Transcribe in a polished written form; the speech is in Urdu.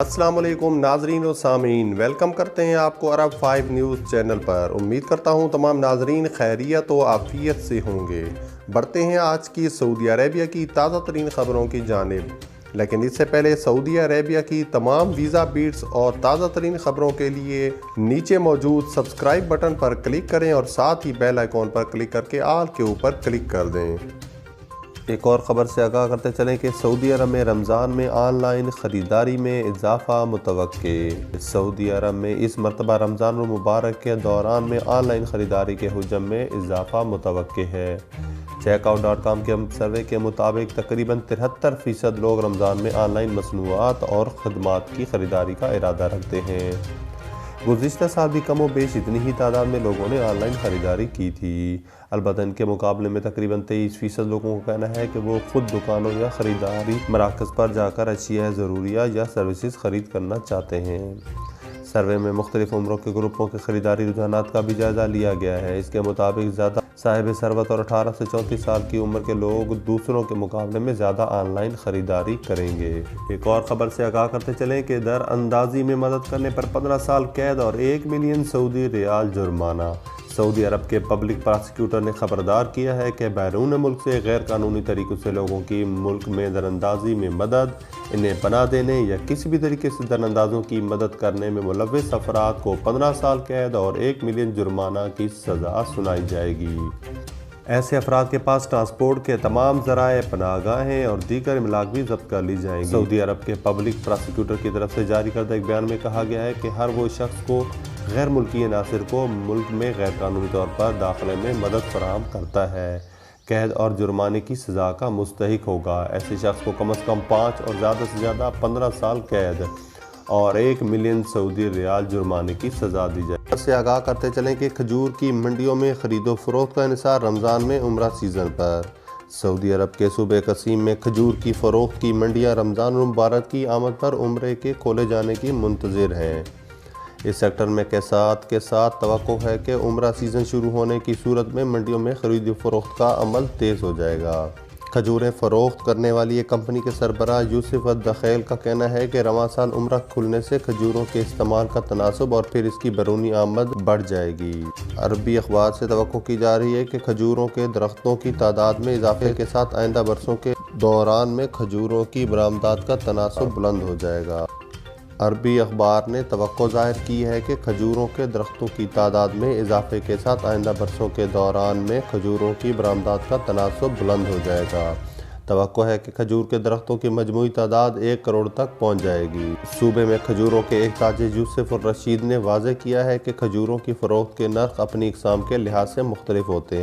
السلام علیکم ناظرین و سامعین، ویلکم کرتے ہیں آپ کو عرب 5 نیوز چینل پر۔ امید کرتا ہوں تمام ناظرین خیریت و عافیت سے ہوں گے۔ بڑھتے ہیں آج کی سعودی عربیہ کی تازہ ترین خبروں کی جانب، لیکن اس سے پہلے سعودی عربیہ کی تمام ویزا بیٹس اور تازہ ترین خبروں کے لیے نیچے موجود سبسکرائب بٹن پر کلک کریں اور ساتھ ہی بیل آئیکن پر کلک کر کے آل کے اوپر کلک کر دیں۔ ایک اور خبر سے آگاہ کرتے چلیں کہ سعودی عرب میں رمضان میں آن لائن خریداری میں اضافہ متوقع۔ سعودی عرب میں اس مرتبہ رمضان المبارک کے دوران میں آن لائن خریداری کے حجم میں اضافہ متوقع ہے۔ checkout.com کے سروے کے مطابق تقریباً 73% لوگ رمضان میں آن لائن مصنوعات اور خدمات کی خریداری کا ارادہ رکھتے ہیں۔ گزشتہ سال بھی کم و بیش اتنی ہی تعداد میں لوگوں نے آن لائن خریداری کی تھی، البتہ ان کے مقابلے میں تقریباً 23% لوگوں کا کہنا ہے کہ وہ خود دکانوں یا خریداری مراکز پر جا کر اشیاء ضروریہ یا سروسز خرید کرنا چاہتے ہیں۔ سروے میں مختلف عمروں کے گروپوں کے خریداری رجحانات کا بھی جائزہ لیا گیا ہے۔ اس کے مطابق زیادہ صاحب ثروت اور 18 سے 34 سال کی عمر کے لوگ دوسروں کے مقابلے میں زیادہ آن لائن خریداری کریں گے۔ ایک اور خبر سے آگاہ کرتے چلیں کہ در اندازی میں مدد کرنے پر 15 سال قید اور 1 ملین سعودی ریال جرمانہ۔ سعودی عرب کے پبلک پراسیکیوٹر نے خبردار کیا ہے کہ بیرون ملک سے غیر قانونی طریقوں سے لوگوں کی ملک میں در اندازی میں مدد، انہیں پناہ دینے یا کسی بھی طریقے سے در اندازوں کی مدد کرنے میں ملوث افراد کو 15 سال قید اور 1 ملین جرمانہ کی سزا سنائی جائے گی۔ ایسے افراد کے پاس ٹرانسپورٹ کے تمام ذرائع، پناہ گاہیں اور دیگر املاک بھی ضبط کر لی جائیں گی۔ سعودی عرب کے پبلک پراسیکیوٹر کی طرف سے جاری کردہ ایک بیان میں کہا گیا ہے کہ ہر وہ شخص کو غیر ملکی عناصر کو ملک میں غیر قانونی طور پر داخلے میں مدد فراہم کرتا ہے، قید اور جرمانے کی سزا کا مستحق ہوگا۔ ایسے شخص کو کم از کم 5 اور زیادہ سے زیادہ 15 سال قید اور 1 ملین سعودی ریال جرمانے کی سزا دی جائے۔ اس سے آگاہ کرتے چلیں کہ کھجور کی منڈیوں میں خرید و فروخت کا انحصار رمضان میں عمرہ سیزن پر۔ سعودی عرب کے صوبہ قصیم میں کھجور کی فروخت کی منڈیاں رمضان المبارک کی آمد پر عمرے کے کھولے جانے کی منتظر ہیں۔ اس سیکٹر میں کے ساتھ توقع ہے کہ عمرہ سیزن شروع ہونے کی صورت میں منڈیوں میں خرید و فروخت کا عمل تیز ہو جائے گا۔ کھجوریں فروخت کرنے والی ایک کمپنی کے سربراہ یوسف الدخیل کا کہنا ہے کہ رواں سال عمرہ کھلنے سے کھجوروں کے استعمال کا تناسب اور پھر اس کی بیرونی آمد بڑھ جائے گی۔ عربی اخبار سے توقع کی جا رہی ہے کہ کھجوروں کے درختوں کی تعداد میں اضافے کے ساتھ آئندہ برسوں کے دوران میں کھجوروں کی برآمدات کا تناسب بلند ہو جائے گا۔ عربی اخبار نے توقع ظاہر کی ہے کہ کھجوروں کے درختوں کی تعداد میں اضافے کے ساتھ آئندہ برسوں کے دوران میں کھجوروں کی برآمدات کا تناسب بلند ہو جائے گا۔ توقع ہے کہ کھجور کے درختوں کی مجموعی تعداد 1 کروڑ تک پہنچ جائے گی۔ صوبے میں کھجوروں کے ایک تاجر یوسف الرشید نے واضح کیا ہے کہ کھجوروں کی فروخت کے نرخ اپنی اقسام کے لحاظ سے مختلف ہوتے ہیں۔